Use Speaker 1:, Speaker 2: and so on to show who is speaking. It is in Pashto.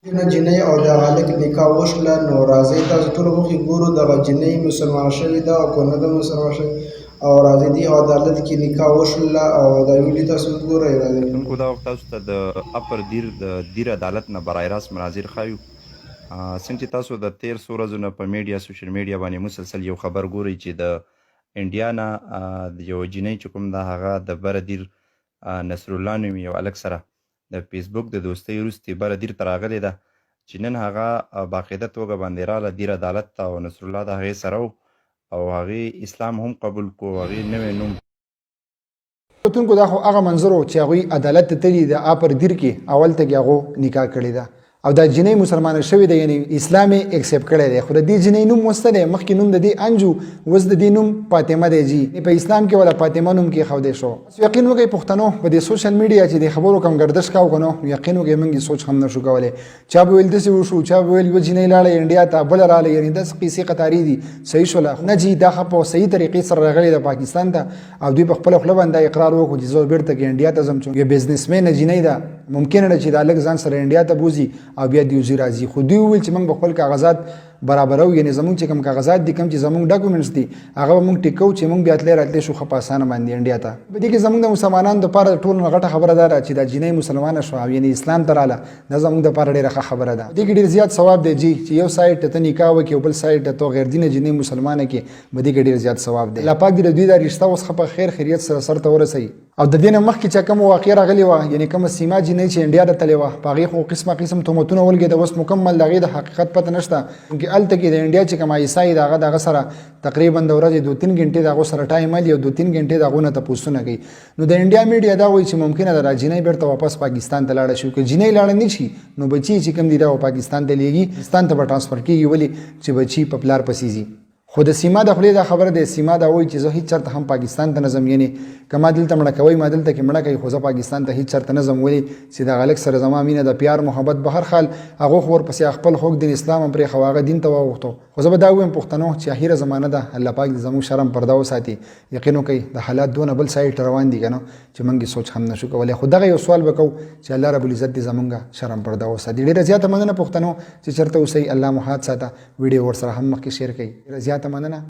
Speaker 1: جنۍ او د هلک نکاح وشوله نو راځئ تاسو ټول مخکې ګورو دغه جنۍ مسلمانه شوې ده او که نه ده مسلمانه شوې او راځئ دې عدالت کې نکاح وشوله او دا ویډیو تاسو وګورئ. راځئ
Speaker 2: دونکو دا وخت تاسو ته د اپر دیر د دیر عدالت نه برای راست مناظر ښایو. څنګه چې تاسو د تیر څو ورځو نه په میډیا سوشل میډیا باندې مسلسل یو خبر ګورئ چې د انډیا نه د یو جنۍ چې کوم ده هغه د بره دیر نصر الله نومي یو هلک سره د فیسبوک د دوستۍ وروستې بره دیر ته راغلې ده چې نن هغه باقاعده توګه باندې راغله دیر عدالت ته او نصر الله د هغې سره و او هغې اسلام هم قبول کو هغې نوی نوم
Speaker 3: کتونکو دا خو هغه منظر و چې هغوی عدالت ته تللي د اپر دیر کې اول ته کې هغو نکاح کړې ده او دا جنۍ مسلمانه شوې ده یعنی اسلام یې اکسپټ کړی دی خو د دې جنۍ نوم وسته دی مخکې نوم د دې انجو اوس د دې نوم فاطمه دی جي په اسلام کې ولا فاطمه نوم کېښودی شو. یقین وکړئ پښتنو په دې سوشل میډیا چې د خبرو کم ګردش کاو که نو یقین وکړئ موږ یې سوچ هم نه شو کولی. چا به ویل داسې وشو چا به ویل یوه جنۍ لاړه انډیا ته بله راغله یعنې داسې قیسې قطاري دي صحیح شوله نه جي دا ښه په صحیح طریقې سره راغلې ده پاکستان ته او دوی په خپله خوله باندې اقرار وکړو چې زه بېرته کې انډیا ته ځم چې یو بزنسمینه جنۍ ده ممکنه ده چې دا هلک ځان سره انډیا ته بوځي او بیا د یو راځي خو دوی وویل چې موږ به خپل کاغذات برابرو یعنی زمونږ چې کوم کاغذات دي کوم چې زمونږ ډاکومنټس دي هغه به موږ ټیکو چې موږ بیا تللی راتلی شو ښه په اسانه باندې انډیا ته. په دې کې زمونږ د مسلمانانو دپاره ټول نه غټه خبره دا ده چې دا جنۍ مسلمانه شوه او یعنې اسلام ته راله دا زمونږ دپاره ډېره ښه خبره ده. په دې کې ډېر زیات ثواب دی جي چې یو سایډ ته ته نکاح وکړې او بل سایډ ته تو غیر دینه جنۍ مسلمانه کې په دې کې ډېر زیات ثواب دی. الله پاک دې د دوی دا رشته اوس ښه په خیر خیریت سره سر ته ورسوي. او د دې نه مخکې چې کومه واقعه راغلې وه یعنې کومه سیما جنۍ چې انډیا ته تللې وه په هغې خو قسمه قسم تهمتونه ولګېده اوس مکمل د هغې د حقیقت پته نشته چونکې هلته کې د انډیا چې کوم عیسی د هغه د هغه سره تقریبا د ورځې 2-3 غنټې د هغو سره ټایم هلي او 2-3 غنټې د هغو نه تپوسونه کوي. نو د انډیا میډیا دا وایي چې ممکنه ده دا جنۍ بیرته واپس پاکستان ته لاړه شي که جنۍ لاړه نه شي نو بچي چې کوم دي دا پاکستان ته لیږي پاکستان ته به ټرانسفر کېږي ولې چې بچي په پلار پسې ځي. خو د سیما د خولې دا خبره دی سیما دا وایي چې زه هېڅ چېرته هم پاکستان ته نه ځم یعنې که ما دلته مړه کوئ ما دلته کې مړه کوي خو زه پاکستان ته هېڅ چېرته نه ځم ولې چې د هلک سره زما مینه د پیار محبت به هر حال هغه خو ورپسې خپل خوږ دین اسلام هم پرېښه هغه دین ته واوښتو. خو زه به دا ووایم پښتنو چې اخیره زمانه ده الله پاک دې زموږ شرم پرده وساتي. یقین وکړئ د حالات دونه بل سایډ ته روان دي که نه چې موږ یې سوچ هم نه شو کولی. خو دغه یو سوال به کوو چې الله رب العزت دې زموږ شرم پرده وساتي. ډېره زیاته مننه پښتنو چې چېرته اوسئ الله مو حاد ساته ویډیو ورسره هم مخکې شیر کړئ. ډېره زیاته مننه.